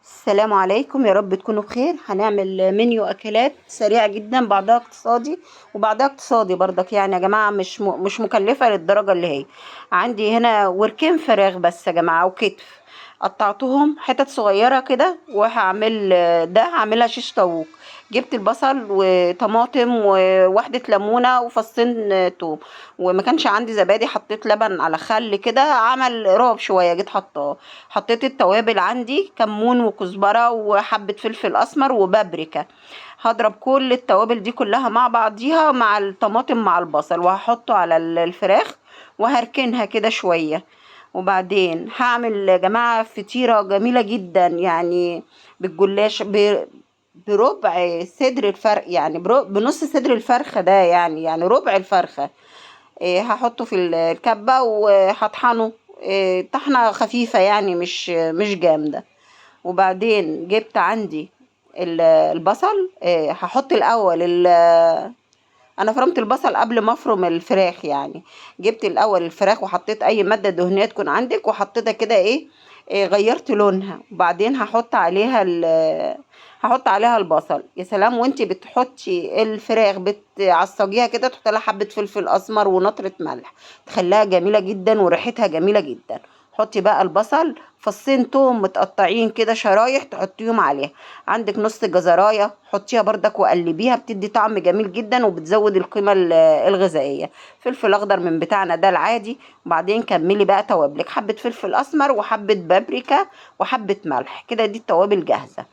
السلام عليكم، يا رب تكونوا بخير. هنعمل منيو اكلات سريع جدا، بعضها اقتصادي وبعضها اقتصادي برضك، يعني يا جماعه مش مكلفه للدرجه اللي هي. عندي هنا وركين فراخ بس يا جماعه وكتف، قطعتهم حتت صغيره كده، وهعمل ده هعملها شيش طاووق. جبت البصل وطماطم وواحده ليمونه وفصين توم، وما كانش عندي زبادي، حطيت لبن على خل كده، عمل راب شويه، جيت حطاه. حطيت التوابل، عندي كمون وكزبرة وحبة فلفل أسمر وبابريكا. هضرب كل التوابل دي كلها مع بعضيها مع الطماطم مع البصل، وهحطه على الفراخ وهركنها كده شوية. وبعدين هعمل يا جماعة فطيرة جميلة جدا، يعني بالجلاش بربع صدر الفرخ، يعني بنص صدر الفرخة ده، يعني ربع الفرخة. هحطه في الكبة وهطحنه، طحنة خفيفة، يعني مش جامدة. وبعدين جبت عندي البصل، هحط الأول أنا فرمت البصل قبل ما أفرم الفراخ يعني. جبت الأول الفراخ وحطيت أي مادة دهنية تكون عندك وحطيتها كده، غيرت لونها. وبعدين هحط عليها البصل. يا سلام، وانتي بتحطي الفراخ بتعصجيها كده، تحطي لها حبة فلفل اسمر ونطرة ملح، تخليها جميلة جدا وريحتها جميلة جدا. حطي بقى البصل، فصين توم متقطعين كده شرايح تحطيهم عليها. عندك نص جزرايه حطيها بردك وقلبيها، بتدي طعم جميل جدا وبتزود القيمة الغذائية. فلفل اخضر من بتاعنا ده العادي. وبعدين كملي بقى توابلك، حبة فلفل اسمر وحبة بابريكا وحبة ملح كده، دي التوابل جاهزة.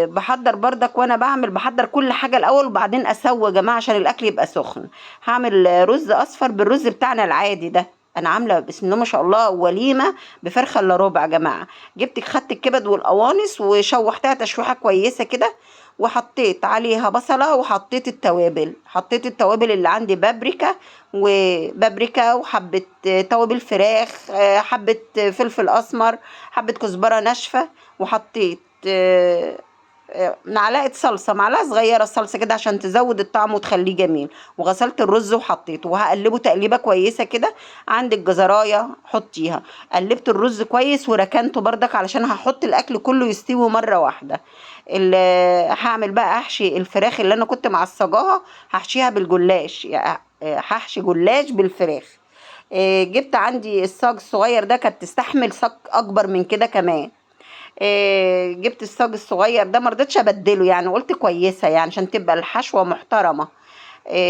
بحضر بردك، وانا بحضر كل حاجة الاول وبعدين اسوي يا جماعة عشان الاكل يبقى سخن. هعمل رز اصفر بالرز بتاعنا العادي ده. انا عامله بسم الله ما شاء الله وليمه بفرخه الا ربع يا جماعه. خدت الكبد والقوانص وشوحتها تشويحه كويسه كده، وحطيت عليها بصله، وحطيت التوابل اللي عندي، بابريكا وحبه توابل فراخ، حبه فلفل اسمر، حبه كزبره ناشفه. وحطيت معلقه صلصه، معلقه صغيره صلصه كده عشان تزود الطعم وتخليه جميل. وغسلت الرز وحطيته وهقلبه تقليبه كويسه كده. عندك جزرايه حطيها. قلبت الرز كويس وركنته بردك علشان هحط الاكل كله يستوي مره واحده. هعمل بقى احشي الفراخ اللي انا كنت معصجاها، هحشيها بالجلاش، يعني هحشي جلاش بالفراخ. جبت عندي الصاج الصغير ده، كانت تستحمل صاج اكبر من كده كمان. جبت الصاج الصغير ده، مرضتش ابدله، يعني قلت كويسه يعني عشان تبقى الحشوه محترمه.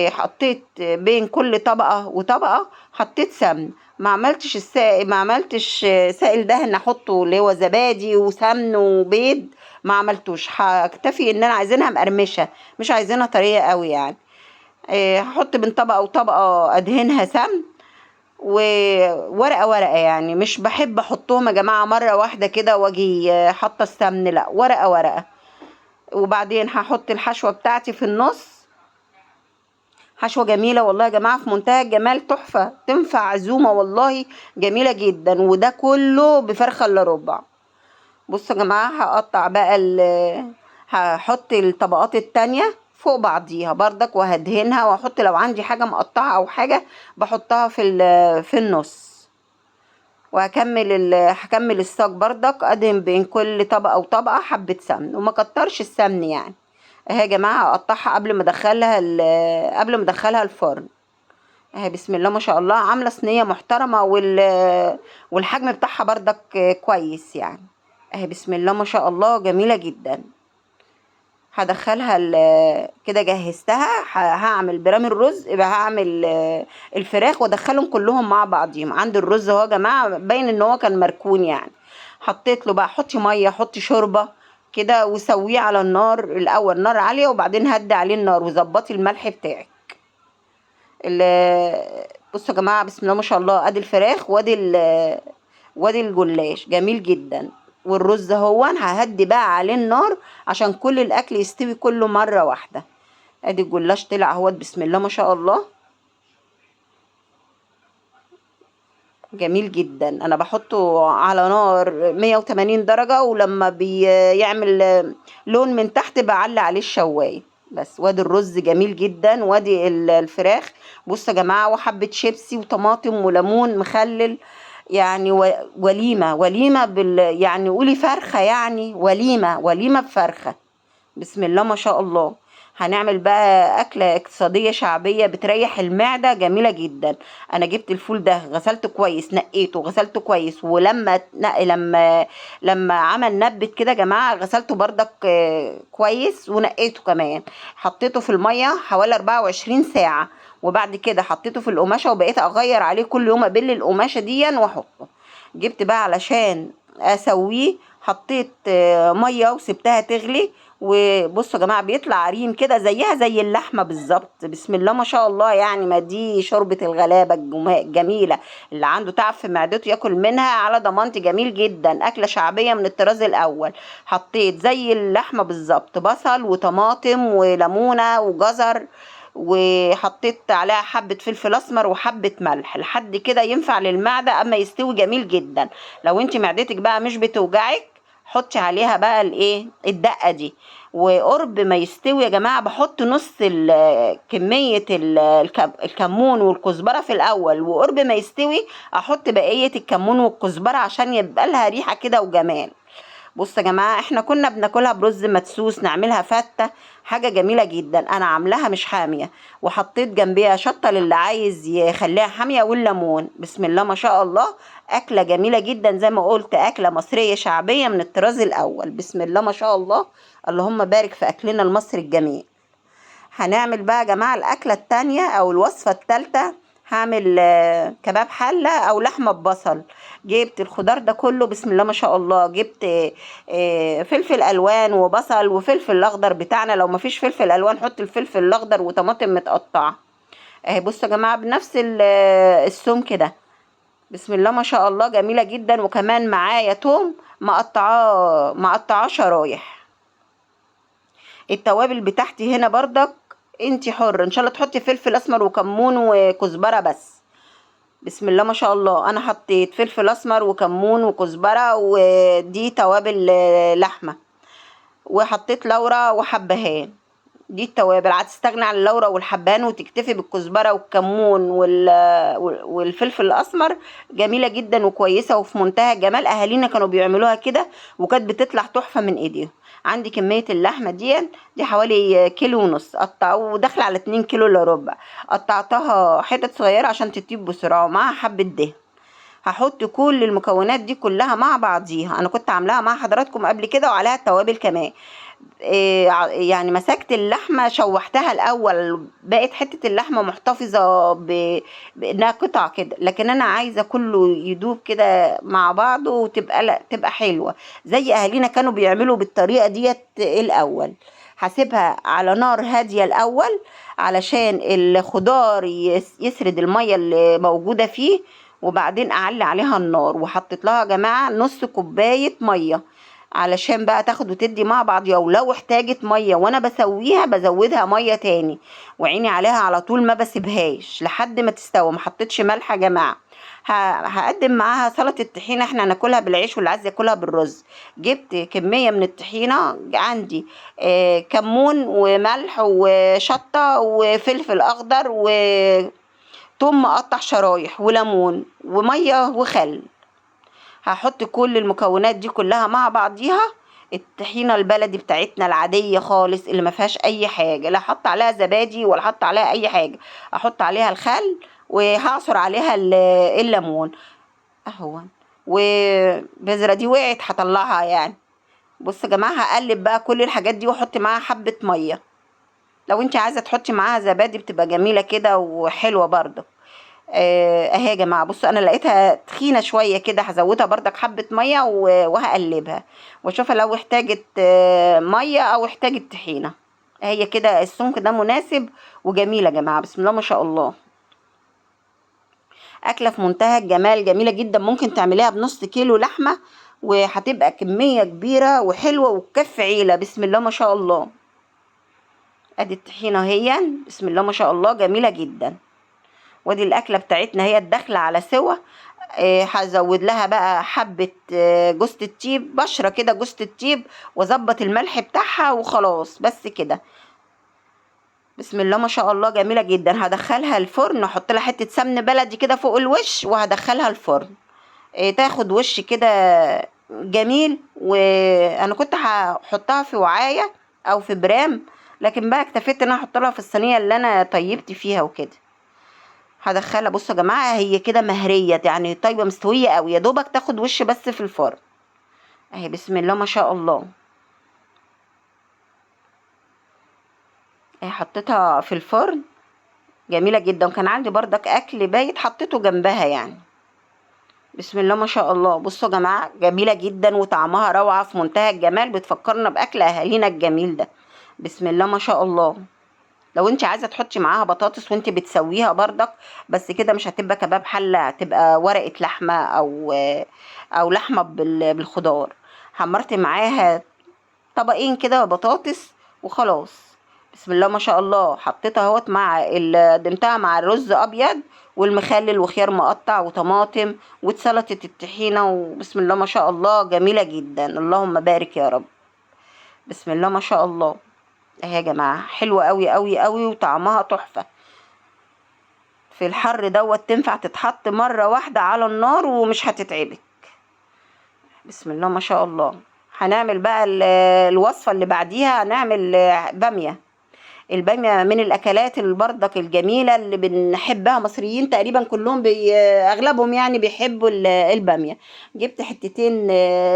حطيت بين كل طبقه وطبقه، حطيت سمن. ما عملتش سائل دهن احطه، اللي هو زبادي وسمن وبيض. ما عملتوش، هكتفي ان انا عايزينها مقرمشه، مش عايزينها طريه قوي يعني. هحط بين طبقه وطبقه ادهنها سمن، وورقه ورقه، يعني مش بحب احطهم يا جماعه مره واحده كده واجي حاطه السمن، لا، ورقه ورقه. وبعدين هحط الحشوه بتاعتي في النص. حشوه جميله والله يا جماعه، في منتهى الجمال، تحفه، تنفع عزومه والله، جميله جدا. وده كله بفرخه الا ربع. بصوا يا جماعه، هقطع بقى هحط الطبقات التانية فوق بعضيها بردك، وهدهنها، واحط لو عندي حاجه مقطعه او حاجه بحطها في النص. هكمل الصاج بردك، ادهن بين كل طبقه وطبقه حبه سمن، وما كترش السمن يعني. اهي يا جماعه اقطعها قبل ما ادخلها الفرن. اهي بسم الله ما شاء الله، عامله صينيه محترمه، والحجم بتاعها بردك كويس يعني. اهي بسم الله ما شاء الله، جميله جدا. هدخلها كده جهزتها. هعمل برام الرز، يبقى هعمل الفراخ وادخلهم كلهم مع بعضيهم. عند الرز اهو يا جماعه، باين ان هو كان مركون يعني. حطيت له بقى، حطي ميه، حطي شوربه كده، وسويه على النار الاول، نار عاليه، وبعدين هدي عليه النار وظبطي الملح بتاعك. بصوا يا جماعه، بسم الله ما شاء الله، ادي الفراخ وادي الجلاش جميل جدا. والرز هو ههدي بقى عليه النار عشان كل الاكل يستوي كله مره واحده. ادي الجلاش طلع اهوت، بسم الله ما شاء الله، جميل جدا. انا بحطه على نار 180 درجه، ولما بيعمل لون من تحت بعلي عليه الشوايه بس. وادي الرز جميل جدا، وادي الفراخ. بصوا يا جماعه، وحبه شيبسي وطماطم وليمون مخلل، يعني وليمة يعني قولي فرخة، يعني وليمة بفرخة. بسم الله ما شاء الله. هنعمل بقى أكلة اقتصادية شعبية بتريح المعدة جميلة جدا. أنا جبت الفول ده غسلته كويس، نقيته غسلته كويس، ولما لما عمل نبت كده يا جماعة غسلته بردك كويس ونقيته كمان. حطيته في المية حوالي 24 ساعة، وبعد كده حطيته في القماشة وبقيت أغير عليه كل يوم، أبل القماشة دي وأحطه. جبت بقى علشان أسويه، حطيت مية وسبتها تغلي. وبصوا يا جماعه بيطلع عريم كده زيها زي اللحمه بالظبط. بسم الله ما شاء الله. يعني ما دي شوربه الغلابه الجميله، اللي عنده تعب في معدته ياكل منها على ضمانتي. جميل جدا، اكله شعبيه من الطراز الاول. حطيت زي اللحمه بالظبط بصل وطماطم وليمونه وجزر، وحطيت عليها حبة فلفل اسمر وحبة ملح لحد كده ينفع للمعدة، اما يستوي جميل جدا. لو انت معدتك بقى مش بتوجعك حطي عليها بقى الايه الدقة دي. وقرب ما يستوي يا جماعة بحط نص كمية الكمون والكزبرة في الاول، وقرب ما يستوي احط بقية الكمون والكزبرة عشان يبقى لها ريحة كده وجمال. بصوا يا جماعه احنا كنا بناكلها برز مدسوس، نعملها فته، حاجه جميله جدا. انا عاملاها مش حاميه، وحطيت جنبيها شطه للي عايز يخليها حاميه والليمون. بسم الله ما شاء الله. اكله جميله جدا زي ما قلت، اكله مصريه شعبيه من الطراز الاول. بسم الله ما شاء الله. اللهم بارك في اكلنا المصري الجميل. هنعمل بقى يا جماعة الأكلة التانية أو الوصفة التالتة. هعمل كباب حلة أو لحمة ببصل. جبت الخضار ده كله، بسم الله ما شاء الله. جبت فلفل ألوان وبصل وفلفل أخضر بتاعنا، لو مفيش فلفل ألوان حط الفلفل الأخضر، وطماطم متقطعة اهي. بصوا يا جماعة بنفس السمك ده. بسم الله ما شاء الله جميلة جدا. وكمان معايا توم مقطعاه شرايح. التوابل بتاعتي هنا بردك انتي حر، ان شاء الله تحطي فلفل اسمر وكمون وكزبره بس. بسم الله ما شاء الله. انا حطيت فلفل اسمر وكمون وكزبره، ودي توابل لحمه. وحطيت لورا وحبهان، دي التوابل. هتستغني عن اللورا والحبهان وتكتفي بالكزبره والكمون والفلفل الاسمر. جميله جدا وكويسه وفي منتهى الجمال. اهالينا كانوا بيعملوها كده وكانت بتطلع تحفه من ايديهم. عندي كميه اللحمه دي حوالي كيلو ونص، وداخله على 2 كيلو الا ربع. قطعتها حتت صغيره عشان تطيب بسرعه، ومعاها حبه دهن. هحط كل المكونات دي كلها مع بعضيها. انا كنت عاملاها مع حضراتكم قبل كده وعليها التوابل كمان. يعني مسكت اللحمه شوحتها الاول، بقت حته اللحمه محتفظه بانها قطع كده، لكن انا عايزه كله يدوب كده مع بعضه وتبقى تبقى حلوه زي اهالينا كانوا بيعملوا بالطريقه ديت. الاول هسيبها على نار هاديه الاول علشان الخضار يسرد الميه اللي موجوده فيه، وبعدين اعلي عليها النار. وحطيت لها يا جماعه نص كوبايه ميه علشان بقى تاخد وتدي مع بعض. ولو احتاجت ميه وانا بسويها بزودها ميه تاني، وعيني عليها على طول ما بسيبهاش لحد ما تستوي. ما حطيتش ملح يا جماعه. هقدم معاها سلطه الطحينه، احنا هناكلها بالعيش واللي عايز ياكلها بالرز. جبت كميه من الطحينه عندي، كمون وملح وشطه وفلفل اخضر وثوم مقطع شرايح وليمون وميه وخل. هحط كل المكونات دي كلها مع بعضيها. الطحينه البلدي بتاعتنا العاديه خالص اللي ما فيهاش اي حاجه، لا حط عليها زبادي ولا حط عليها اي حاجه. احط عليها الخل وهعصر عليها الليمون اهو. وبذرة دي وقعت هطلعها يعني. بصوا يا جماعه هقلب بقى كل الحاجات دي واحط معاها حبه ميه. لو انت عايزه تحطي معاها زبادي بتبقى جميله كده وحلوه برضه. اهي يا جماعه بصوا انا لقيتها تخينه شويه كده، هزودها بردك حبه ميه وهقلبها واشوفها لو احتاجت ميه او احتاجت طحينه. هي كده السمك ده مناسب وجميله يا جماعه. بسم الله ما شاء الله. اكله في منتهى الجمال، جميله جدا. ممكن تعمليها بنص كيلو لحمه وهتبقى كميه كبيره وحلوه وتكفي عيله. بسم الله ما شاء الله. ادي الطحينه هي، بسم الله ما شاء الله جميله جدا. ودي الاكله بتاعتنا هي الداخله على سوا. هزود لها بقى حبه جوز الطيب، بشره كده جوز الطيب، واظبط الملح بتاعها وخلاص بس كده. بسم الله ما شاء الله جميله جدا. هدخلها الفرن، احط لها حته سمن بلدي كده فوق الوش وهدخلها الفرن. تاخد وش كده جميل. وانا كنت هحطها في وعايه او في برام، لكن بقى اكتفيت ان انا احط لها في الصينيه اللي انا طيبت فيها وكده. هدخلها. بصوا يا جماعه هي كده مهريه، يعني طيبه مستويه قوي، يا دوبك تاخد وش بس في الفرن اهي. بسم الله ما شاء الله. اهي حطيتها في الفرن جميله جدا. وكان عندي بردك اكل بايت حطيته جنبها يعني. بسم الله ما شاء الله. بصوا يا جماعه جميله جدا وطعمها روعه في منتهى الجمال، بتفكرنا باكل اهالينا الجميل ده. بسم الله ما شاء الله. لو انت عايزه تحطي معاها بطاطس وانت بتسويها بردك، بس كده مش هتبقى كباب حله، هتبقى ورقه لحمه او لحمه بالخضار. حمرت معاها طبقين كده بطاطس وخلاص. بسم الله ما شاء الله. حطيتها اهوت مع قدمتها مع الرز ابيض والمخلل وخيار مقطع وطماطم وسلطه الطحينه، وبسم الله ما شاء الله جميله جدا. اللهم بارك يا رب. بسم الله ما شاء الله. اهي يا جماعه حلوه قوي قوي قوي وطعمها تحفه. في الحر دوت تنفع تتحط مره واحده على النار ومش هتتعبك. بسم الله ما شاء الله. هنعمل بقى الوصفه اللي بعديها، هنعمل باميه. الباميه من الاكلات البردك الجميله اللي بنحبها، مصريين تقريبا كلهم اغلبهم يعني بيحبوا الباميه. جبت حتتين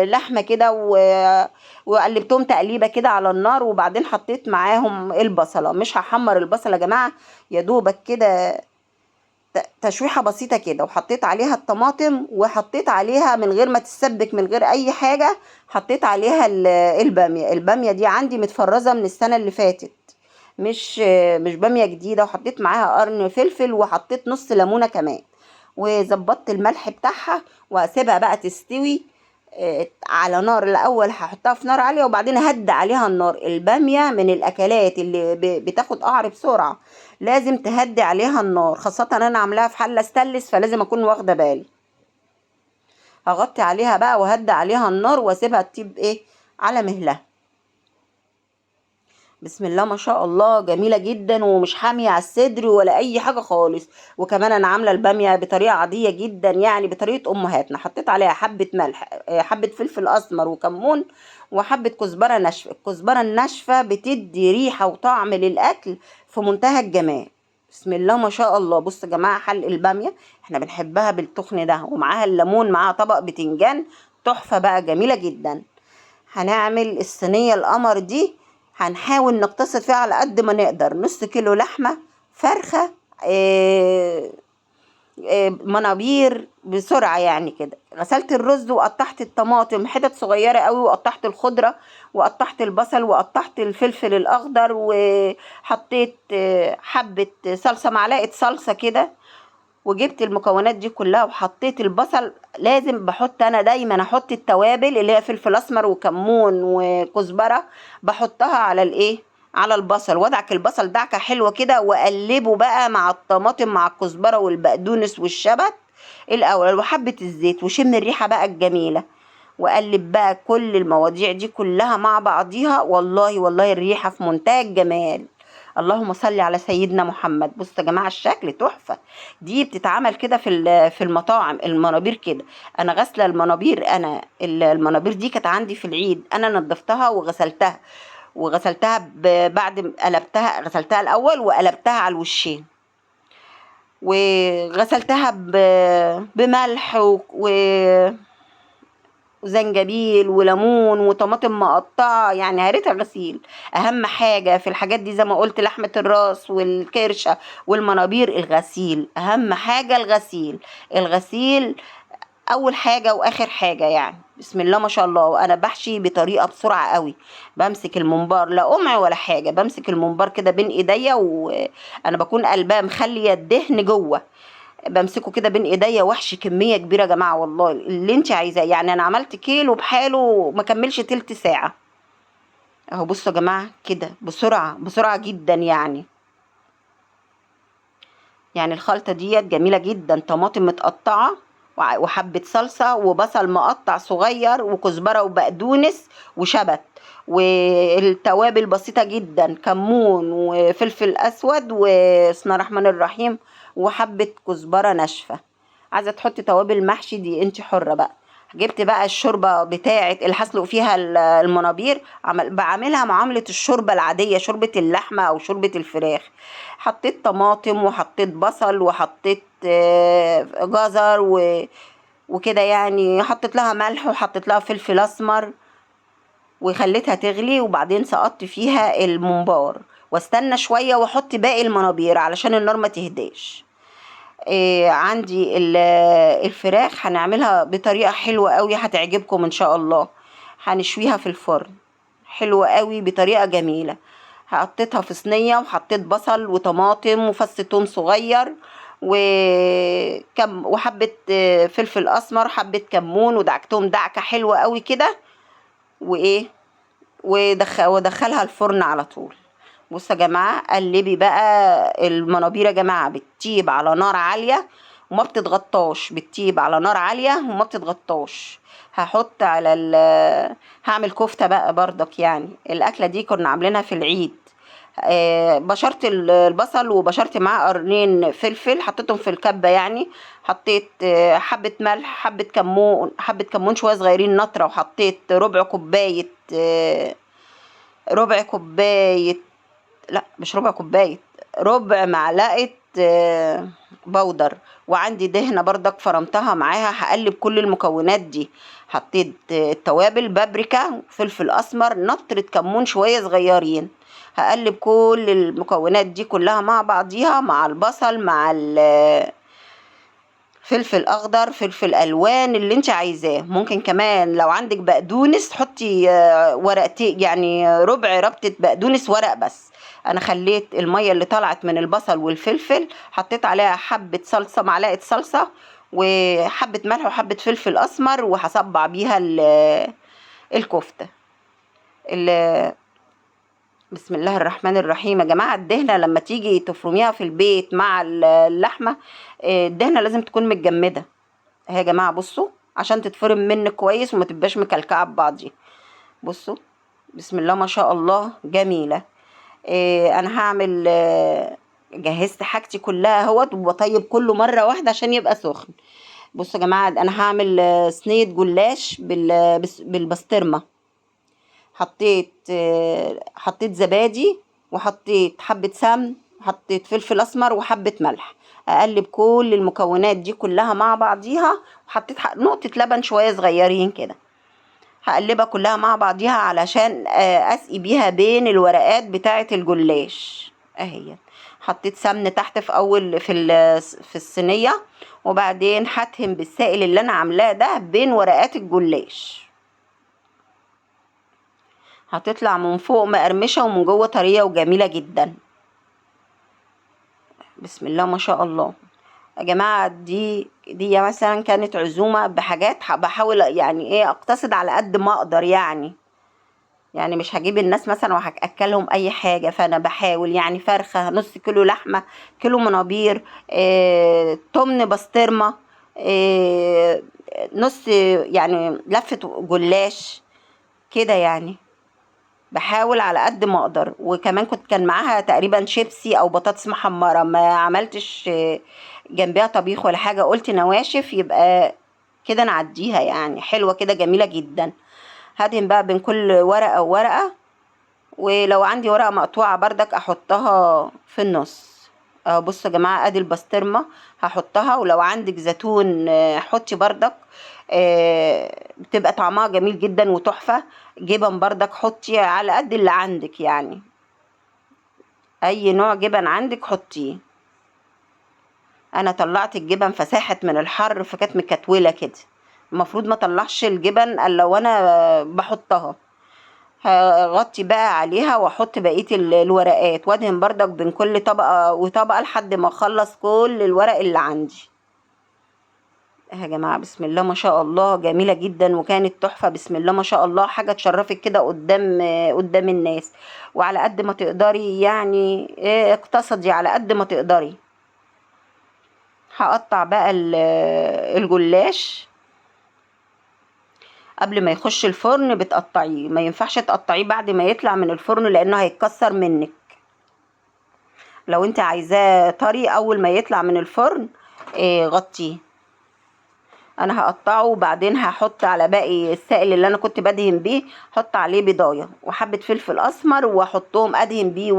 لحمه كده وقلبتهم تقليبه كده على النار، وبعدين حطيت معاهم البصله. مش هحمر البصله يا جماعه، يا دوبك كده تشويحه بسيطه كده، وحطيت عليها الطماطم، وحطيت عليها من غير ما تتسبك من غير اي حاجه، حطيت عليها الباميه. الباميه دي عندي متفرزه من السنه اللي فاتت، مش باميه جديده. وحطيت معاها قرن فلفل، وحطيت نص ليمونه كمان، وظبطت الملح بتاعها. وهسيبها بقى تستوي على نار. الاول هحطها في نار عاليه وبعدين اهدي عليها النار. الباميه من الاكلات اللي بتاخد قعر بسرعه، لازم تهدي عليها النار، خاصه انا عاملاها في حله ستانلس فلازم اكون واخده بالي. هغطي عليها بقى وهدي عليها النار واسيبها تطيب على مهلها. بسم الله ما شاء الله جميلة جدا ومش حامية على الصدر ولا أي حاجة خالص. وكمان أنا عاملة البامية بطريقة عادية جدا، يعني بطريقة أمهاتنا. حطيت عليها حبة ملح، حبة فلفل أسمر وكمون، وحبة كزبرة ناشفة. الكزبرة الناشفة بتدي ريحة وطعم للأكل في منتهى الجمال. بسم الله ما شاء الله. بص يا جماعة، حل البامية احنا بنحبها بالتخن ده، ومعاها الليمون، معاها طبق بتنجان تحفة بقى جميلة جدا. هنعمل الصينية القمر دي، هنحاول نقتصد فيها على قد ما نقدر. نص كيلو لحمة فرخة، منابير بسرعة يعني كده. غسلت الرز وقطعت الطماطم حتت صغيرة قوي، وقطعت الخضرة وقطعت البصل وقطعت الفلفل الأخضر، وحطيت حبة صلصة، معلقة صلصة كده. وجبت المكونات دي كلها وحطيت البصل. لازم بحط انا دايما احط التوابل اللي هي فلفل اسمر وكمون وكزبره، بحطها على على البصل، وادعك البصل دعكه حلوه كده، واقلبه بقى مع الطماطم مع الكزبره والبقدونس والشبت الاول، وحبه الزيت، وشم الريحه بقى الجميله. واقلب بقى كل المواضيع دي كلها مع بعضيها. والله والله الريحه في منتهى الجمال. اللهم صل على سيدنا محمد. بصوا يا جماعه الشكل تحفه. دي بتتعمل كده في المطاعم، المنابير كده. انا غاسله المنابير. انا المنابير دي كانت عندي في العيد، انا نظفتها وغسلتها. بعد ما قلبتها، غسلتها الاول وقلبتها على الوشين، وغسلتها بملح وزنجبيل وليمون وطماطم مقطعه، يعني هريتها غسيل. اهم حاجه في الحاجات دي زي ما قلت لحمه الراس والكرشه والمنابير، الغسيل اهم حاجه. الغسيل اول حاجه واخر حاجه يعني. بسم الله ما شاء الله. وانا بحشي بطريقه بسرعه قوي. بمسك الممبار، لا قمع ولا حاجه، بمسك الممبار كده بين ايديا، وانا بكون قلبها مخليه الدهن جوه. بمسكه كده بين ايديا واحشي كميه كبيره يا جماعه، والله اللي انت عايزاه. يعني انا عملت كيلو بحاله ما كملش تلت ساعه اهو. بصوا يا جماعه كده بسرعه بسرعه جدا يعني الخلطه ديت جميله جدا. طماطم متقطعه وحبه صلصه وبصل مقطع صغير وكزبره وبقدونس وشبت، والتوابل بسيطه جدا، كمون وفلفل اسود وبسم الله الرحمن الرحيم، وحبه كزبره ناشفه. عايزه تحطي توابل محشي دي انت حره بقى. جبت بقى الشوربه بتاعه اللي هسلق فيها المنابير، بعملها معامله الشوربه العاديه، شوربه اللحمه او شوربه الفراخ. حطيت طماطم وحطيت بصل وحطيت جزر وكده يعني، حطيت لها ملح وحطيت لها فلفل اسمر وخليتها تغلي، وبعدين سقطت فيها الممبار واستنى شويه واحط باقي المنابير علشان النار ما تهداش. عندي الفراخ هنعملها بطريقه حلوه قوي هتعجبكم ان شاء الله. هنشويها في الفرن حلوه قوي بطريقه جميله. حطيتها في صينيه وحطيت بصل وطماطم وفص ثوم صغير وحبه فلفل اسمر، حبه كمون، ودعكتهم دعكه حلوه قوي كده، وايه ودخلها الفرن على طول. بصوا يا جماعه، قلبي بقى المنابير يا جماعه بتطيب على نار عاليه وما بتتغطاش، بتطيب على نار عاليه وما بتتغطاش. هحط على هعمل كفته بقى بردك، يعني الاكله دي كنا عاملينها في العيد. بشرت البصل وبشرت معاه قرنين فلفل، حطيتهم في الكبه يعني. حطيت حبه ملح، حبه كمون شويه صغيرين نطره، وحطيت ربع كوبايه، لا مش ربع كوبايه، ربع معلقه بودر. وعندي دهنه بردك فرمتها معاها. هقلب كل المكونات دي. حطيت التوابل، بابريكا، فلفل اسمر، نطره كمون شويه صغيرين. هقلب كل المكونات دي كلها مع بعضيها، مع البصل، مع فلفل اخضر، فلفل الوان اللي انت عايزاه. ممكن كمان لو عندك بقدونس حطي ورقتين، يعني ربع ربطه بقدونس ورق بس. انا خليت الميه اللي طلعت من البصل والفلفل حطيت عليها حبه صلصه، معلقه صلصه، وحبه ملح وحبه فلفل اسمر، وهصبع بيها الكفته. بسم الله الرحمن الرحيم. يا جماعه، الدهنه لما تيجي تفرميها في البيت مع اللحمه، الدهنه لازم تكون متجمده اهي يا جماعه. بصوا عشان تتفرم منك كويس وما تبقاش مكلكعه ببعضي. بصوا بسم الله ما شاء الله جميله. انا هعمل جهزت حاجتي كلها اهوت، وبطيب كله مره واحده عشان يبقى سخن. بصوا يا جماعه، انا هعمل صينيه جلاش بالبسطرمه. حطيت زبادي، وحطيت حبه سمن، وحطيت فلفل اسمر وحبه ملح. اقلب كل المكونات دي كلها مع بعضيها، وحطيت نقطه لبن شويه صغيرين كده. هقلبها كلها مع بعضيها علشان اسقي بيها بين الورقات بتاعه الجلاش اهي. حطيت سمن تحت في الصينيه، وبعدين هدهن بالسائل اللي انا عاملاه ده بين ورقات الجلاش. هتطلع من فوق مقرمشه ومن جوه طريه وجميله جدا. بسم الله ما شاء الله يا جماعه. دي مثلا كانت عزومه بحاجات بحاول يعني ايه اقتصد على قد ما اقدر، يعني مش هجيب الناس مثلا وهاكلهم اي حاجه، فانا بحاول يعني فرخه، نص كيلو لحمه، كيلو منابير، تمن بسطرمه، نص يعني لفه جلاش كده يعني. بحاول على قد ما اقدر. وكمان كان معاها تقريبا شيبسي او بطاطس محمره، ما عملتش جنبها طبيخ ولا حاجه، قلت نواشف يبقى كده نعديها، يعني حلوه كده جميله جدا. هدهن بقى بين كل ورقه وورقه، ولو عندي ورقه مقطوعه بردك احطها في النص. بصوا يا جماعه، ادي البسطرمه هحطها، ولو عندك زيتون حطي بردك، بتبقى طعمها جميل جدا وتحفه. جبن بردك حطي على قد اللي عندك، يعني اي نوع جبن عندك حطيه. انا طلعت الجبن فساحت من الحر فكانت مكتوله كده. المفروض ما طلعش الجبن الا وانا بحطها. هغطي بقى عليها واحط بقيه الورقات، وادهن بردك بين كل طبقه وطبقه لحد ما اخلص كل الورق اللي عندي. يا جماعه بسم الله ما شاء الله جميله جدا، وكانت تحفه. بسم الله ما شاء الله، حاجه تشرفك كده قدام الناس. وعلى قد ما تقدري يعني اقتصدي على قد ما تقدري. هقطع بقى الجلاش قبل ما يخش الفرن بتقطعيه، ما ينفعش تقطعيه بعد ما يطلع من الفرن لانه هيتكسر منك. لو انت عايزاه طري اول ما يطلع من الفرن غطيه. انا هقطعه وبعدين هحط على باقي السائل اللي انا كنت بدهن بيه، احط عليه بيضايه وحبه فلفل اسمر واحطهم ادهن بيه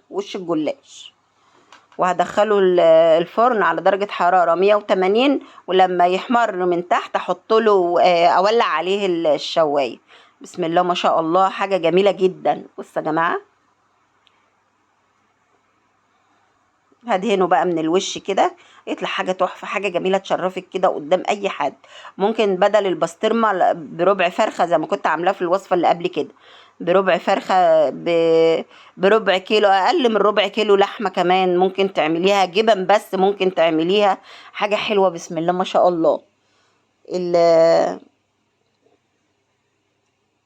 وش الجلاش. وهدخله الفرن على درجة حرارة 180، ولما يحمر من تحت احط له اولع عليه الشواية. بسم الله ما شاء الله، حاجة جميلة جدا. بصوا يا جماعة، هدهنه بقى من الوش كده، يطلع حاجة تحفة، حاجة جميلة تشرفك كده قدام اي حد. ممكن بدل البسطرمة بربع فرخة زي ما كنت عاملاه في الوصفة اللي قبل كده، بربع فرخة بربع كيلو، اقل من ربع كيلو لحمة كمان ممكن تعمليها جبن، بس ممكن تعمليها حاجة حلوة. بسم الله ما شاء الله.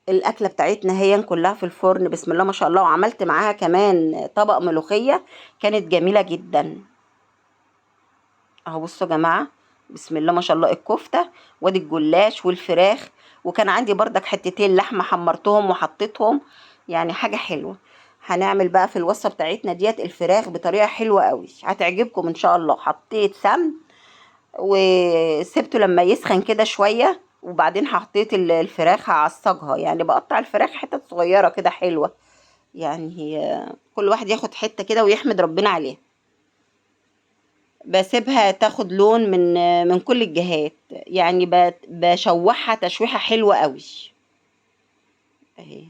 الاكله بتاعتنا هي كلها في الفرن بسم الله ما شاء الله، وعملت معاها كمان طبق ملوخيه كانت جميله جدا. اهو بصوا يا جماعه، بسم الله ما شاء الله، الكفته وادي الجلاش والفراخ، وكان عندي بردك حتتين لحمه حمرتهم وحطيتهم، يعني حاجه حلوه. هنعمل بقى في الوصفه بتاعتنا ديت الفراخ بطريقه حلوه قوي هتعجبكم ان شاء الله. حطيت سمن وسبته لما يسخن كده شويه، وبعدين حطيت الفراخ هعصجها، يعني بقطع الفراخ حتت صغيره كده حلوه، يعني هي كل واحد ياخد حته كده ويحمد ربنا عليها. بسيبها تاخد لون من كل الجهات، يعني بشوحها تشويحه حلوه قوي اهي.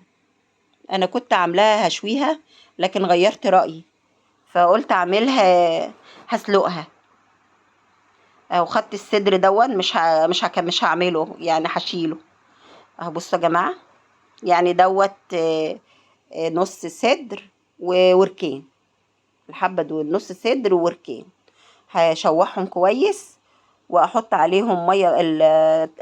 انا كنت عاملاها هشويها لكن غيرت رايي، فقلت اعملها هسلقها. او خدت الصدر دون، مش هعمله، يعني هشيله. اهو بصوا يا جماعه، يعني دوت نص صدر ووركين، الحبه دول نص صدر ووركين. هشوحهم كويس واحط عليهم ميه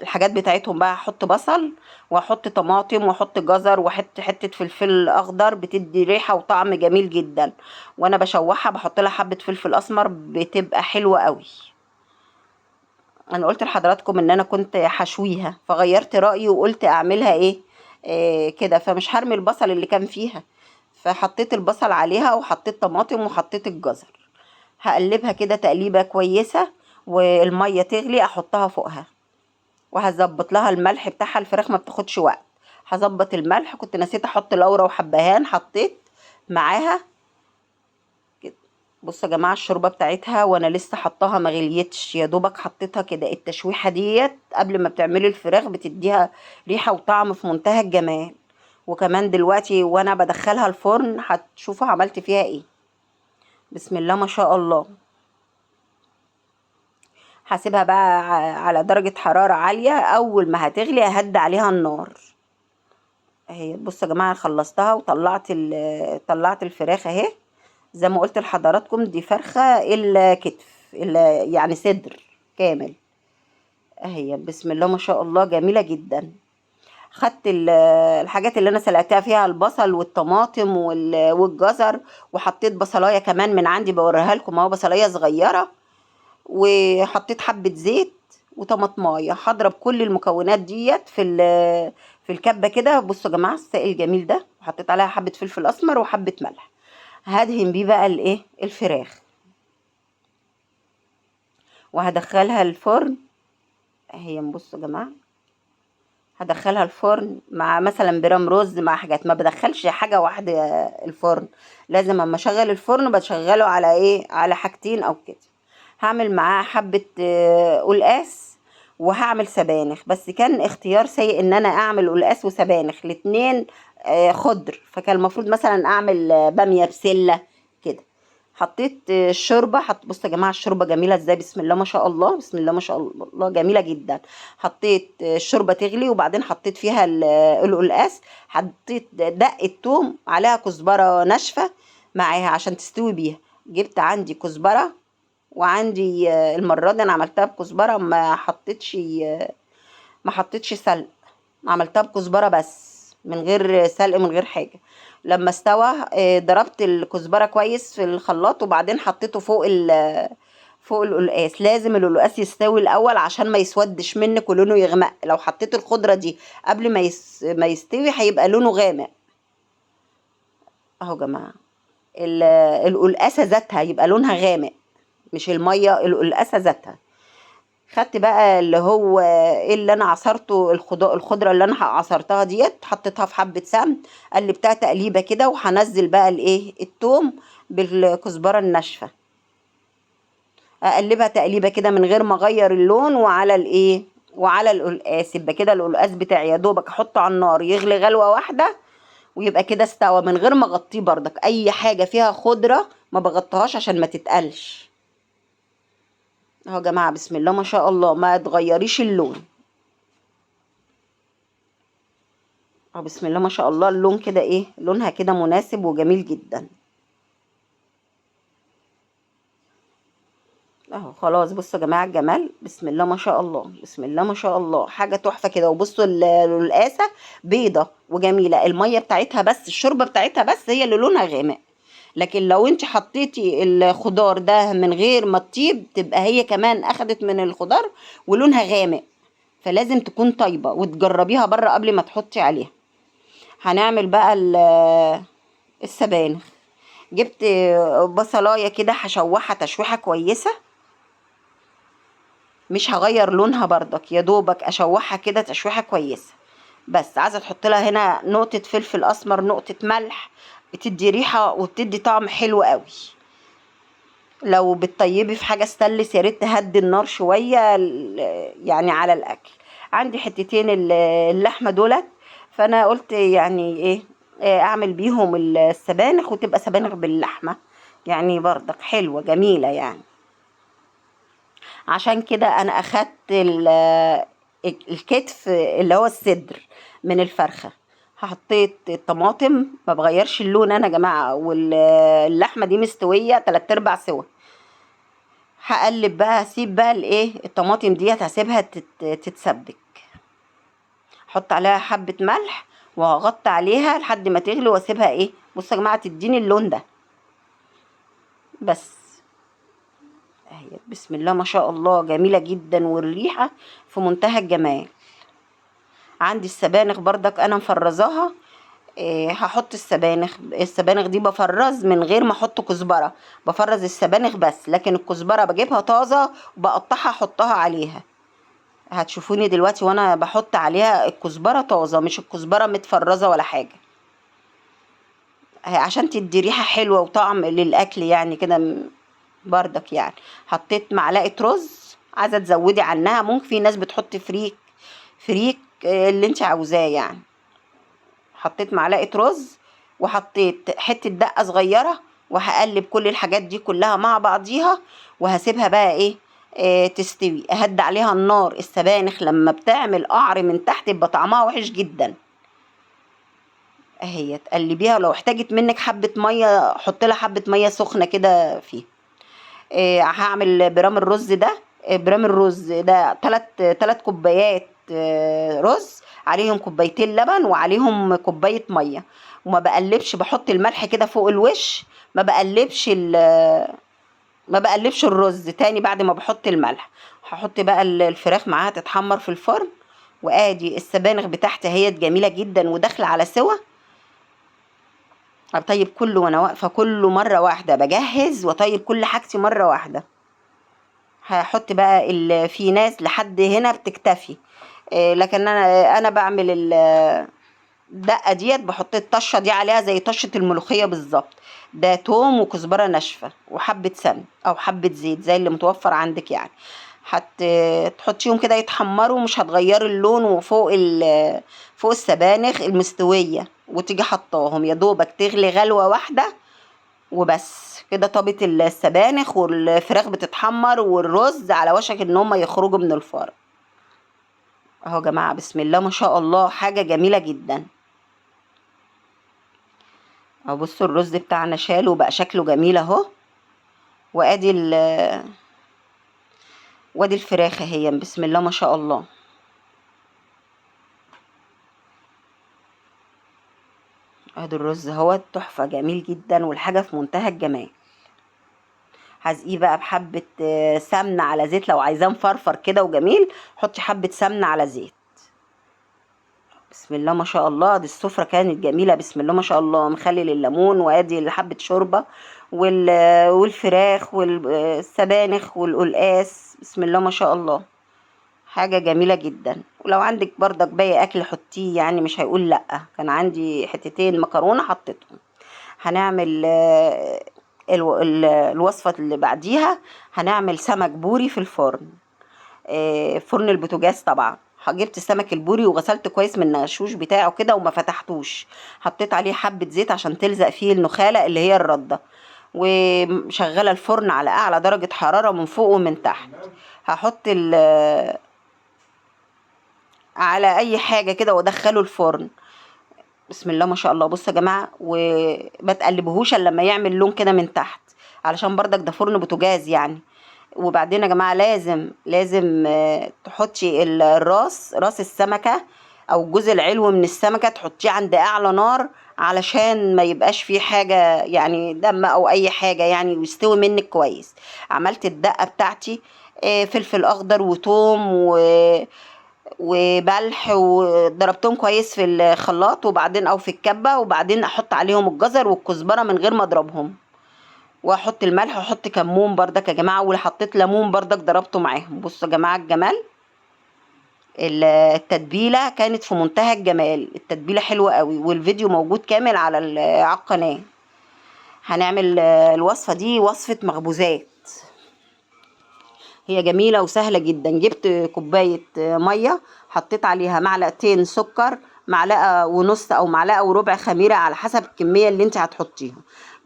الحاجات بتاعتهم بقى، هحط بصل واحط طماطم واحط جزر واحط حته فلفل اخضر بتدي ريحه وطعم جميل جدا. وانا بشوحها بحط لها حبه فلفل اسمر بتبقى حلوه قوي. انا قلت لحضراتكم ان انا كنت حشويها فغيرت رايي وقلت اعملها ايه، كده، فمش هرمي البصل اللي كان فيها، فحطيت البصل عليها وحطيت طماطم وحطيت الجزر. هقلبها كده تقليبه كويسه، والميه تغلي احطها فوقها، وهظبط لها الملح بتاعها، الفراخ ما بتاخدش وقت. هظبط الملح، كنت نسيت احط لورا وحبهان، حطيت معاها كده. بصوا يا جماعه الشوربه بتاعتها وانا لسه حطاها ما غليتش، يا دوبك حطيتها كده. التشويحه ديت قبل ما بتعملي الفراخ بتديها ريحه وطعم في منتهى الجمال. وكمان دلوقتي وانا بدخلها الفرن هتشوفوا عملت فيها ايه. بسم الله ما شاء الله. هسيبها بقى على درجه حراره عاليه، اول ما هتغلي اهدي عليها النار اهي. بصوا يا جماعه خلصتها وطلعت طلعت الفراخ اهي. زي ما قلت لحضراتكم دي فرخه الا كتف، الا يعني صدر كامل اهي. بسم الله ما شاء الله جميله جدا. خدت الحاجات اللي انا سلقتها فيها البصل والطماطم والجزر، وحطيت بصلايه كمان من عندي بوريها لكم اهو، بصلايه صغيره، وحطيت حبه زيت وطماطمايه. هضرب كل المكونات ديت في الكبه كده. بصوا يا جماعه السائل الجميل ده، وحطيت عليها حبه فلفل اسمر وحبه ملح. هدهن بيه بقى الايه الفراخ، وهدخلها الفرن اهي. بصوا يا جماعه هدخلها الفرن مع مثلا برام رز مع حاجات، ما بدخلش حاجه واحده الفرن، لازم اما اشغل الفرن بشغله على ايه، على حاجتين او كده. هعمل معاه حبه قلقاس وهعمل سبانخ، بس كان اختيار سيء ان انا اعمل قلقاس وسبانخ الاتنين خضر، فكان المفروض مثلا اعمل باميه بسله كده. حطيت الشوربه، بصوا يا جماعه الشوربه جميله ازاي، بسم الله ما شاء الله، بسم الله ما شاء الله جميله جدا. حطيت الشوربه تغلي وبعدين حطيت فيها القلقاس، حطيت دق الثوم عليها كزبره ناشفه معاها عشان تستوي بيها. جبت عندي كزبره، وعندي المره دي انا عملتها بكزبره، ما حطيتش سلق، عملتها بكزبره بس من غير سلق من غير حاجه. لما استوى ضربت الكزبره كويس في الخلاط وبعدين حطيته فوق القلقاس. لازم القلقاس يستوي الاول عشان ما يسودش منك ولونه يغمق، لو حطيت الخضره دي قبل ما يستوي هيبقى لونه غامق اهو يا جماعه. القلقاسه ذاتها يبقى لونها غامق، مش الميه، القلقاسه ذاتها. خدت بقى اللي هو ايه اللي انا عصرته، الخضره اللي انا عصرتها ديت، حطيتها في حبه سمن، قلبتها تقليبه كده، وهنزل بقى الايه التوم بالكزبره الناشفه، اقلبها تقليبه كده من غير ما اغير اللون، وعلى الايه وعلى القلقاس. يبقى كده القلقاس بتاعي يا دوبك احطه على النار يغلي غلوه واحده، ويبقى كده استوى من غير ما اغطيه. بردك اي حاجه فيها خضره ما بغطيهاش عشان ما تتقلش. اهو يا جماعه بسم الله ما شاء الله، ما تغيريش اللون. اهو بسم الله ما شاء الله، اللون كده ايه، لونها كده مناسب وجميل جدا. اهو خلاص. بصوا يا جماعه الجمال، بسم الله ما شاء الله، بسم الله ما شاء الله، حاجه تحفه كده. وبصوا القلقاسه بيضه وجميله، الميه بتاعتها بس، الشوربه بتاعتها بس هي اللي لونها غامق. لكن لو انت حطيتي الخضار ده من غير ما تطيب، تبقى هي كمان اخدت من الخضار ولونها غامق. فلازم تكون طيبه، وتجربيها بره قبل ما تحطي عليها. هنعمل بقى السبانخ. جبت بصلايه كده، هشوحها تشويحه كويسه، مش هغير لونها بردك، يا دوبك اشوحها كده تشويحه كويسه. بس عايزه تحط لها هنا نقطه فلفل اسمر، نقطه ملح، بتدي ريحه وبتدي طعم حلو قوي. لو بتطيبي في حاجه استانلس يا ريت تهدي النار شويه يعني على الاكل. عندي حتتين اللحمه دولت، فانا قلت يعني ايه، اعمل بيهم السبانخ، وتبقى سبانخ باللحمه يعني بردك حلوه جميله يعني. عشان كده انا اخدت الكتف اللي هو الصدر من الفرخه. حطيت الطماطم، ما بغيرش اللون انا يا جماعه، واللحمه دي مستويه 3/4 سوا. هقلب بقى، هسيب بقى الايه الطماطم ديت، هسيبها تتسبك. احط عليها حبه ملح، وهغطي عليها لحد ما تغلي، واسيبها ايه، بصوا يا جماعه تديني اللون ده بس. اهي بسم الله ما شاء الله جميله جدا، والريحه في منتهى الجمال. عندي السبانخ بردك انا مفرزاها. هحط السبانخ دي بفرز من غير ما احط كزبره، بفرز السبانخ بس، لكن الكزبره بجيبها طازه وبقطعها احطها عليها. هتشوفوني دلوقتي وانا بحط عليها الكزبره طازه، مش الكزبره متفرزه ولا حاجه. عشان تدي ريحه حلوه وطعم للاكل يعني كده بردك يعني. حطيت معلقه رز، عايزه تزودي عنها ممكن، في ناس بتحط فريك اللي انت عاوزاه يعني. حطيت معلقه رز، وحطيت حته دقه صغيره، وهقلب كل الحاجات دي كلها مع بعضيها، وهسيبها بقى ايه، تستوي. اهدي عليها النار. السبانخ لما بتعمل قعر من تحت يبقى طعمها وحش جدا. اهي تقلبيها، لو احتاجت منك حبه ميه حط لها حبه ميه سخنه كده فيها. هعمل برام الرز ده. برام الرز ده تلات كوبايات رز، عليهم كوبايتين لبن، وعليهم كوباية مية. وما بقلبش، بحط الملح كده فوق الوش. ما بقلبش ما بقلبش الرز تاني بعد ما بحط الملح. هحط بقى الفراخ معاها تتحمر في الفرن. وادي السبانخ بتاعتي هي جميلة جدا وداخلة على سوا. طيب كله وانا واقفة، كله مرة واحدة بجهز، وطيب كل حاجتي مرة واحدة. هحط بقى في ناس لحد هنا بتكتفي، لكن انا بعمل الدقه ديت، بحط الطشه دي عليها زي طشه الملوخيه بالظبط. ده توم وكزبره ناشفه وحبه سمن او حبه زيت زي اللي متوفر عندك يعني. تحطيهم كده يتحمروا، مش هتغيري اللون، وفوق فوق السبانخ المستويه، وتيجي حطاهم يا دوبك تغلي غلوه واحده وبس. كده طابت السبانخ، والفراخ بتتحمر، والرز على وشك ان هم يخرجوا من الفرن. اهو يا جماعه بسم الله ما شاء الله، حاجه جميله جدا. اهو بصوا الرز بتاعنا شاله وبقى شكله جميل اهو. وادي وادي الفراخ اهي بسم الله ما شاء الله. ادي الرز اهو تحفه جميل جدا، والحاجه في منتهى الجمال. هزقيه بقى بحبه سمنه على زيت، لو عايزاه مفرفر كده وجميل حطي حبه سمنه على زيت. بسم الله ما شاء الله، دي السفرة كانت جميلة بسم الله ما شاء الله. مخلل الليمون، وادي حبة شوربة، والفراخ والسبانخ والقلقاس بسم الله ما شاء الله. حاجة جميلة جدا. ولو عندك برضك باقي اكل حطيه، يعني مش هيقول لا. كان عندي حتتين مكرونة حطيتهم. هنعمل الوصفة اللي بعديها. هنعمل سمك بوري في الفرن، فرن البوتاجاز طبعا. جبت السمك البوري وغسلت كويس من النشوش بتاعه كده وما فتحتوش. حطيت عليه حبة زيت عشان تلزق فيه النخالة اللي هي الردة، وشغلة الفرن على اعلى درجة حرارة من فوق ومن تحت. هحط على اي حاجة كده وادخله الفرن. بسم الله ما شاء الله. بصوا يا جماعة، وما تقلبهوش الا لما يعمل لون كده من تحت، علشان برضك ده فرن بوتاجاز يعني. وبعدين يا جماعة لازم تحطي راس السمكة او الجزء العلوي من السمكة، تحطيه عند اعلى نار علشان ما يبقاش فيه حاجة يعني دم او اي حاجة يعني، ويستوي منك كويس. عملت الدقة بتاعتي، فلفل اخضر وتوم وملح، وضربتهم كويس في الخلاط وبعدين او في الكبة، وبعدين احط عليهم الجزر والكزبرة من غير ما اضربهم، واحط الملح واحط كمون بردك يا جماعه، واللي حطيت ليمون بردك ضربته معاهم. بصوا يا جماعه الجمال، التتبيله كانت في منتهى الجمال. التتبيله حلوه قوي، والفيديو موجود كامل على القناه. هنعمل الوصفه دي وصفه مخبوزات، هي جميله وسهله جدا. جبت كوبايه ميه، حطيت عليها معلقتين سكر، معلقه ونص او معلقه وربع خميره على حسب الكميه اللي انت هتحطيها.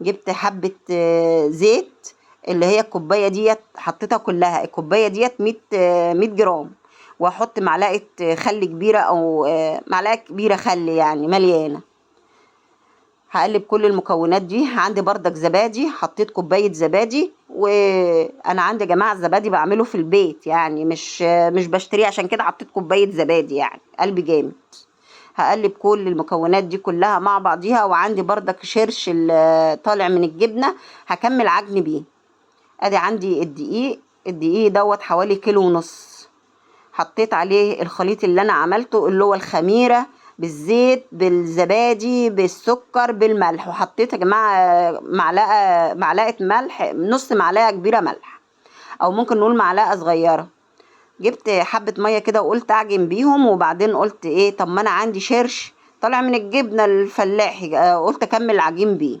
جبت حبه زيت، اللي هي الكوبايه ديت حطيتها كلها. الكوبايه ديت 100 جرام. واحط معلقه خل كبيره او معلقه كبيره خل يعني مليانه. هقلب كل المكونات دي. عندي بردك زبادي، حطيت كوبايه زبادي. وانا عندي يا جماعه الزبادي بعمله في البيت يعني، مش بشتريه، عشان كده حطيت كوبايه زبادي يعني قلبي جامد. هقلب كل المكونات دي كلها مع بعضيها. وعندي بردك شرش طالع من الجبنه، هكمل عجن بيه. ادي عندي الدقيق دوت حوالي كيلو ونص. حطيت عليه الخليط اللي انا عملته، اللي هو الخميره بالزيت بالزبادي بالسكر بالملح. وحطيت يا جماعه معلقه ملح، نص معلقه كبيره ملح، او ممكن نقول معلقه صغيره. جبت حبه ميه كده وقلت اعجن بيهم. وبعدين قلت ايه، طب ما انا عندي شرش طالع من الجبنه الفلاحي، قلت اكمل العجين بيه.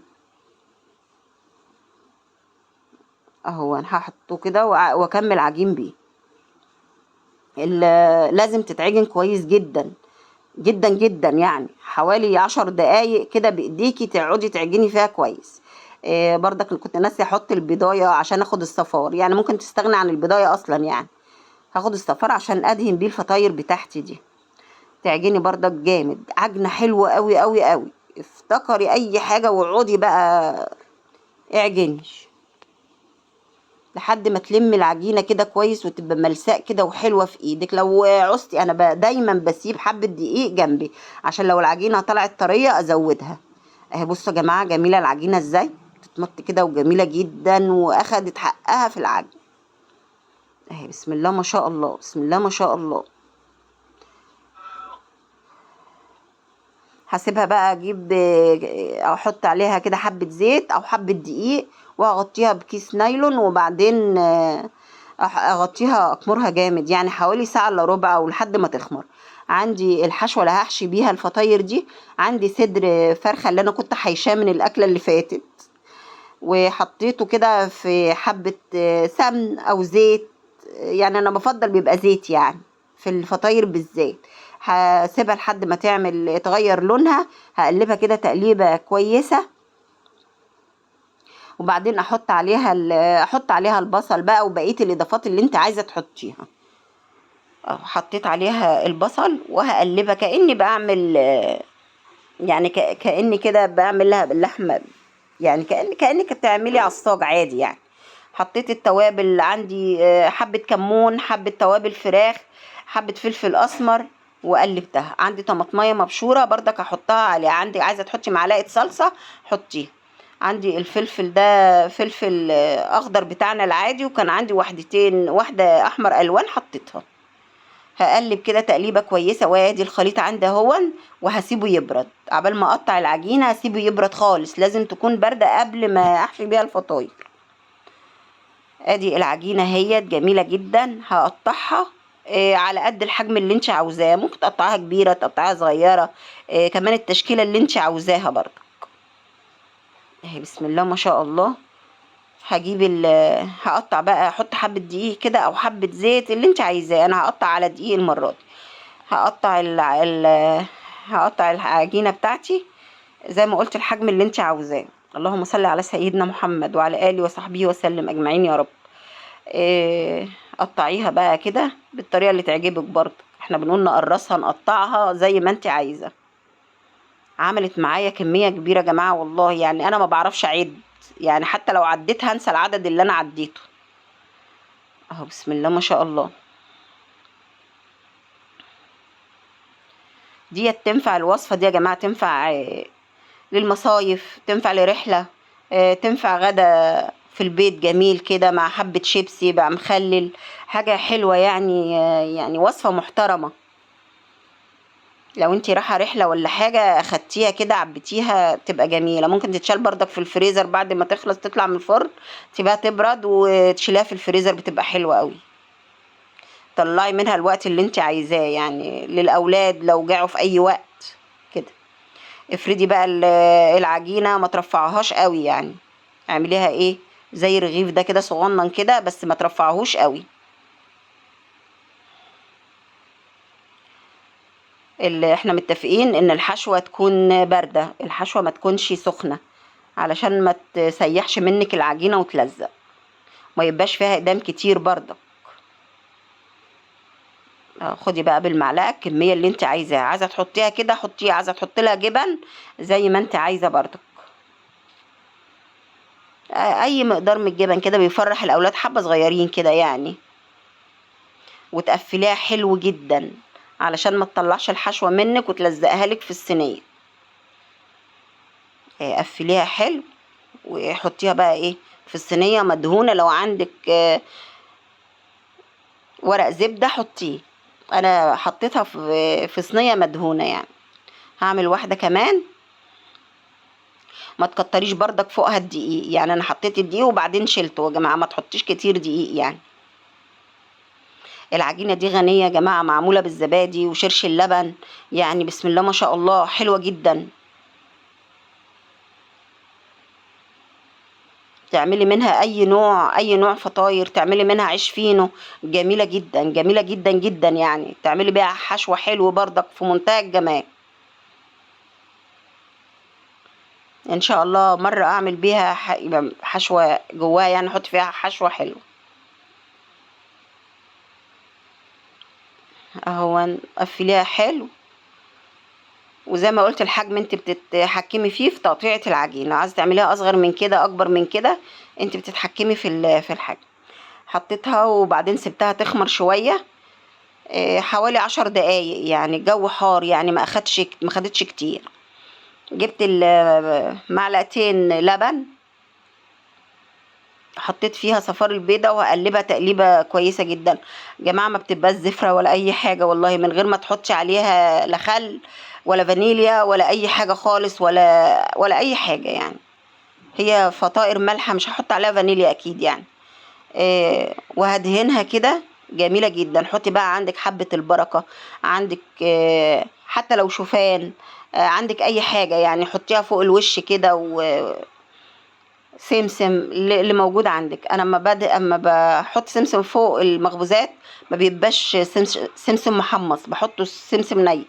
اهو انا هحطه كده واكمل عجين بيه. لازم تتعجن كويس جدا جدا جدا، يعني حوالي 10 دقايق كده بايديكي تقعدي تعجني فيها كويس. برضك كنت ناسي احط البضايه عشان اخد الصفار، يعني ممكن تستغني عن البضايه اصلا يعني. هاخد الصفار عشان ادهن بيه الفطاير بتاعتي دي. تعجني برضك جامد، عجنه حلوه قوي قوي قوي. افتكري اي حاجه واقعدي بقى اعجني لحد ما تلم العجينه كده كويس وتبقى ملساء كده وحلوه في ايدك. لو عوزتي انا دايما بسيب حبه دقيق جنبي عشان لو العجينه طلعت طريه ازودها. اهي بصوا يا جماعه جميله العجينه ازاي تتمط كده، وجميله جدا واخدت حقها في العجن. اهي بسم الله ما شاء الله، بسم الله ما شاء الله. هسيبها بقى، اجيب احط عليها كده حبه زيت او حبه دقيق، واغطيها بكيس نايلون. وبعدين اغطيها اكمرها جامد يعني حوالي ساعه الا ربع او لحد ما تخمر. عندي الحشوه اللي هحشي بيها الفطاير دي، عندي صدر فرخه اللي انا كنت حيشاه من الاكله اللي فاتت، وحطيته كده في حبه سمن او زيت. يعني انا بفضل بيبقى زيت يعني في الفطاير بالذات. هسيبها لحد ما تغير لونها. هقلبها كده تقليبه كويسه. وبعدين احط عليها البصل بقى وبقيه الاضافات اللي انت عايزه تحطيها. حطيت عليها البصل وهقلبها كاني بعمل يعني كاني كده بعملها باللحمه، يعني كانك بتعملي عصاج عادي يعني. حطيت التوابل عندي، حبه كمون، حبه توابل فراخ، حبه فلفل اسمر، وقلبتها. عندي طماطميه مبشوره برضك احطها عليها. عندي عايزه تحطي معلقه صلصه حطيها. عندي الفلفل ده فلفل اخضر بتاعنا العادي، وكان عندي واحده احمر الوان حطيتها. هقلب كده تقليبه كويسه. وادي الخليط عندي اهون، وهسيبه يبرد. عبال ما اقطع العجينه هسيبه يبرد خالص، لازم تكون بارده قبل ما احشي بيها الفطاير. ادي العجينه هي جميله جدا. هقطعها على قد الحجم اللي انت عاوزاه، ممكن تقطعيها كبيره تقطعيها صغيره، كمان التشكيله اللي انت عاوزاها برضه اهي. بسم الله ما شاء الله. هجيب هقطع بقى، احط حبه دقيق كده او حبه زيت اللي انت عايزاه. انا هقطع على دقيق المره دي. هقطع هقطع العجينه بتاعتي زي ما قلت الحجم اللي انت عاوزاه. اللهم صل على سيدنا محمد وعلى اله وصحبه وسلم اجمعين يا رب. قطعيها بقى كده بالطريقه اللي تعجبك برضه. احنا بنقول نقرصها نقطعها زي ما انت عايزه. عملت معايا كميه كبيره يا جماعه والله، يعني انا ما بعرفش اعد، يعني حتى لو عديت هنسى العدد اللي انا عديته اهو. بسم الله ما شاء الله. ديت تنفع الوصفه دي يا جماعه، تنفع للمصايف، تنفع لرحله، تنفع غدا في البيت جميل كده مع حبه شيبسي بقى مخلل، حاجه حلوه يعني. يعني وصفه محترمه. لو انتي رايحه رحله ولا حاجه اخدتيها كده عبيتيها تبقى جميله. ممكن تتشال بردك في الفريزر بعد ما تخلص تطلع من الفرن، تسيبها تبرد وتشيلها في الفريزر، بتبقى حلوه قوي. طلعي منها الوقت اللي انتي عايزاه، يعني للاولاد لو جاعوا في اي وقت كده. افردي بقى العجينه، ما ترفعهاش قوي يعني. اعمليها ايه زي الرغيف ده كده صغنن كده، بس ما ترفعهوش قوي. اللي احنا متفقين ان الحشوة تكون باردة، الحشوة ما تكونش سخنة، علشان ما تسيحش منك العجينة وتلزق، ما يبقاش فيها اقدام كتير برضه. خدي بقى بالمعلقة الكمية اللي انت عايزاها. عايزة تحطيها كده حطيها، عايزة تحطي لها جبن زي ما انت عايزة برضه. اي مقدار من الجبن كده بيفرح الاولاد، حبة صغيرين كده يعني. وتقفليها حلو جدا علشان ما تطلعش الحشوة منك وتلزقها لك في الصينية. قفليها حلو وحطيها بقى ايه في الصينية مدهونة. لو عندك ورق زبدة حطيه. انا حطيتها في صينية مدهونة يعني. هعمل واحدة كمان. ما تكتريش بردك فوقها الدقيق، يعني انا حطيت الدقيق وبعدين شلته يا جماعة، ما تحطيش كتير دقيق يعني. العجينة دي غنية يا جماعة، معمولة بالزبادي وشرش اللبن، يعني بسم الله ما شاء الله حلوة جدا. تعملي منها اي نوع، اي نوع فطاير، تعملي منها عيش فينو، جميلة جدا جميلة جدا جدا يعني. تعملي بيها حشوة حلو بردك في منتهى الجمال. ان شاء الله مرة اعمل بيها يبقى حشوة جواها، يعني احط فيها حشوة حلوة اهو. قفليها حلو. وزي ما قلت الحجم انت بتتحكمي فيه في تقطيعة العجينة، عايزة تعمليها اصغر من كده اكبر من كده انت بتتحكمي في الحجم. حطيتها وبعدين سبتها تخمر شوية، حوالي 10 دقايق يعني. الجو حار يعني ما خدتش كتير. جبت معلقتين لبن، حطيت فيها صفار البيضة وهقلبها تقليبة كويسة جدا. جماعة ما بتبقاش زفرة ولا اي حاجة والله، من غير ما تحطي عليها لا خل ولا فانيليا ولا اي حاجة خالص، ولا اي حاجة يعني. هي فطائر مالحة، مش هحط عليها فانيليا اكيد يعني. وهدهنها كده جميلة جدا. حطي بقى عندك حبة البركة، عندك حتى لو شوفان، عندك اي حاجة يعني حطيها فوق الوش كده. سمسم اللي موجود عندك. انا اما بحط سمسم فوق المخبوزات ما بيبقاش سمسم محمص، بحطه سمسم ني.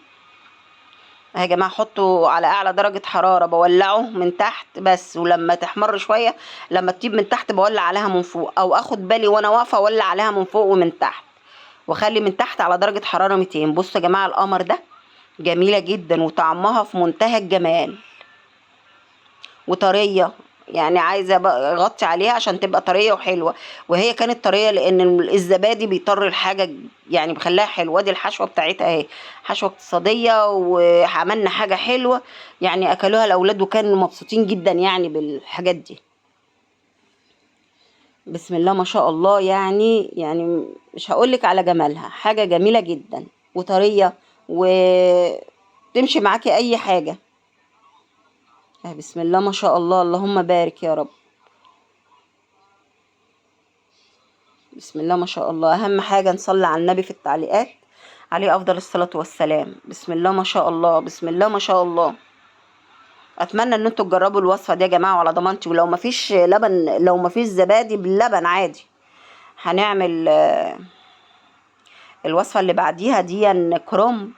يا جماعه حطه على اعلى درجه حراره، بولعه من تحت بس، ولما تحمر شويه لما تطيب من تحت بولع عليها من فوق، او اخد بالي وانا واقفه اولع عليها من فوق ومن تحت، واخلي من تحت على درجه حراره 200. بصوا يا جماعه القمر ده جميله جدا وطعمها في منتهى الجمال وطريه. يعني عايزه بقى اغطي عليها عشان تبقى طريه وحلوه. وهي كانت طريه لان الزبادي بيطر الحاجه يعني بيخليها حلوه. دي الحشوه بتاعتها اهي، حشوه اقتصاديه وعملنا حاجه حلوه يعني. اكلوها الاولاد وكانوا مبسوطين جدا يعني بالحاجات دي. بسم الله ما شاء الله يعني مش هقولك على جمالها، حاجه جميله جدا وطريه وتمشي معاكي اي حاجه. بسم الله ما شاء الله، اللهم بارك يا رب. بسم الله ما شاء الله. اهم حاجة نصلي على النبي في التعليقات عليه افضل الصلاة والسلام. بسم الله ما شاء الله، بسم الله ما شاء الله. اتمنى ان انتوا تجربوا الوصفة دي يا جماعة وعلى ضمانتي. ولو مفيش لبن، لو مفيش زبادي باللبن عادي. هنعمل الوصفة اللي بعديها دي كرنب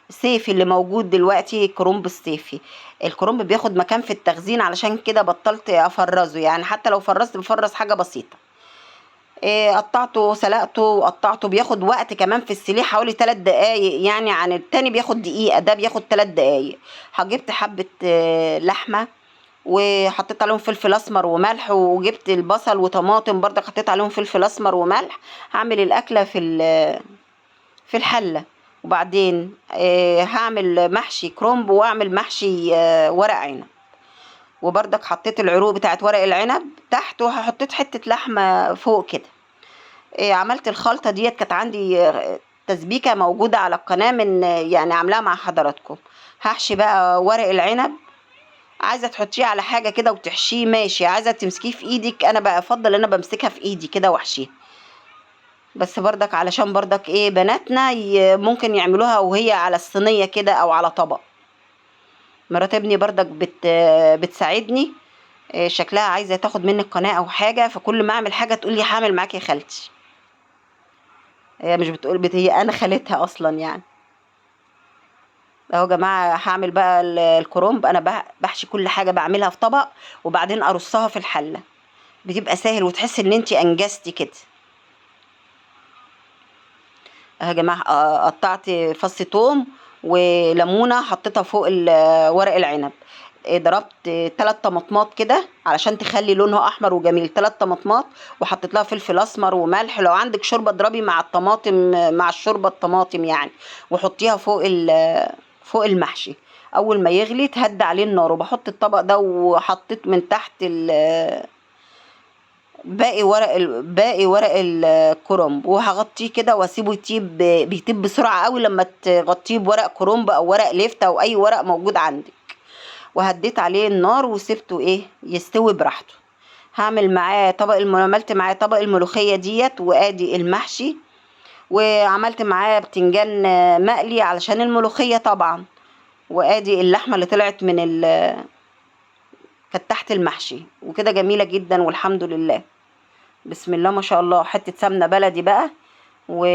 صيفي اللي موجود دلوقتي، كرنب الصيفي. الكرنب بياخد مكان في التخزين، علشان كده بطلت افرزه، يعني حتى لو فرزت بفرز حاجة بسيطة. قطعته سلقته وقطعته، بياخد وقت كمان في السليق حوالي 3 دقايق، يعني عن التاني بياخد دقيقة، ده بياخد 3 دقايق. جبت حبة لحمة وحطيت عليهم فلفل اسمر وملح، وجبت البصل وطماطم برضك حطيت عليهم فلفل اسمر وملح. هعمل الاكلة في الحلة. وبعدين هعمل محشي كرنب واعمل محشي ورق عنب. وبرضك حطيت العروق بتاعت ورق العنب تحت، وحطيت حتة لحمة فوق كده. عملت الخلطة ديت، كانت عندي تسبيكة موجودة على القناة من يعني عاملاها مع حضراتكم. هحشي بقى ورق العنب. عايزة تحطيه على حاجة كده وتحشيه ماشي، عايزة تمسكيه في ايدك، انا بقى افضل انا بمسكها في ايدي كده واحشيها. بس برضك علشان برضك بناتنا ممكن يعملوها وهي على الصينية كده او على طبق. مرات ابني برضك بتساعدني. شكلها عايزة تاخد مني القناة او حاجة، فكل ما اعمل حاجة تقول لي هعمل معاكي يا خالتي. هي مش بتقول هي انا خالتها اصلا يعني. اهو يا جماعه هعمل بقى الكرنب. انا بحشي كل حاجه بعملها في طبق، وبعدين ارصها في الحله. بتبقى سهل وتحس ان انت انجزتي كده. اهو يا جماعه قطعت فص توم وليمونه حطيتها فوق ورق العنب. ضربت 3 طماطمات كده علشان تخلي لونها احمر وجميل. 3 طماطمات، وحطيت لها فلفل اسمر وملح. لو عندك شوربه اضربي مع الطماطم، مع الشوربه الطماطم يعني، وحطيها فوق المحشي. اول ما يغلي تهدي عليه النار، وبحط الطبق ده، وحطيت من تحت باقي ورق الكرنب، وهغطيه كده واسيبه يطيب. بيطيب بسرعه قوي لما تغطيه بورق كرنب او ورق ليفت او اي ورق موجود عندك. وهديت عليه النار وسبته يستوي براحته. عملت معاه طبق الملوخيه ديت، وادي المحشي. وعملت معاه بتنجان مقلي علشان الملوخيه طبعا. وادي اللحمه اللي طلعت كانت تحت المحشي، وكده جميله جدا والحمد لله. بسم الله ما شاء الله. حته سمنه بلدي بقى و...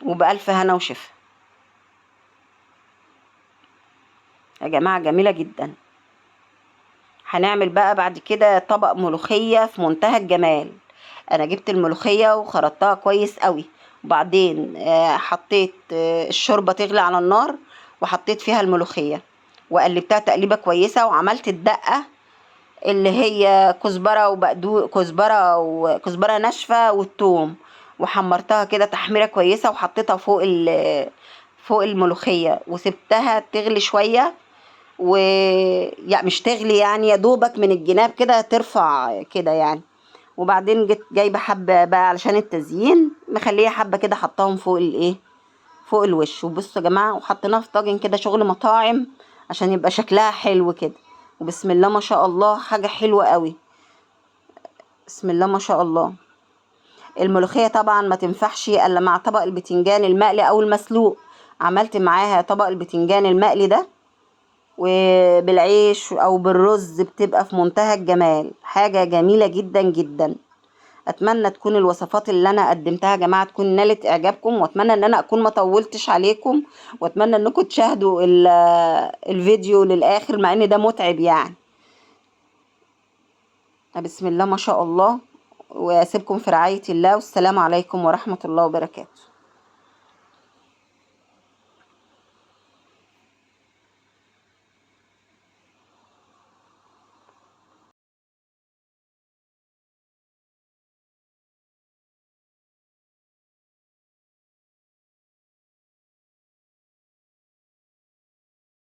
وبألف هنا وشفا يا جماعه، جميله جدا. هنعمل بقى بعد كده طبق ملوخيه في منتهى الجمال. انا جبت الملوخيه وخرطتها كويس قوي، وبعدين حطيت الشوربه تغلي على النار، وحطيت فيها الملوخيه وقلبتها تقليبه كويسه. وعملت الدقه اللي هي كزبره ناشفه والثوم، وحمرتها كده تحميره كويسه، وحطيتها فوق الملوخيه، وسبتها تغلي شويه. يعني مش تغلي، يعني يا دوبك من الجناب كده ترفع كده يعني. وبعدين جيت جايبه حبه بقى علشان التزيين، مخليه حبه كده حطاهم فوق الوش. وبصوا يا جماعه، وحطيناها في طاجن كده شغل مطاعم عشان يبقى شكلها حلو كده. وبسم الله ما شاء الله، حاجه حلوه قوي. بسم الله ما شاء الله. الملوخيه طبعا ما تنفعش الا مع طبق البتنجان المقلي او المسلوق. عملت معاها طبق البتنجان المقلي ده، وبالعيش او بالرز بتبقى في منتهى الجمال. حاجه جميله جدا جدا. اتمنى تكون الوصفات اللي انا قدمتها يا جماعه تكون نالت اعجابكم، واتمنى ان انا اكون ما طولتش عليكم، واتمنى انكم تشاهدوا الفيديو للاخر، مع ان ده متعب يعني. بسم الله ما شاء الله. واسيبكم في رعايه الله، والسلام عليكم ورحمه الله وبركاته.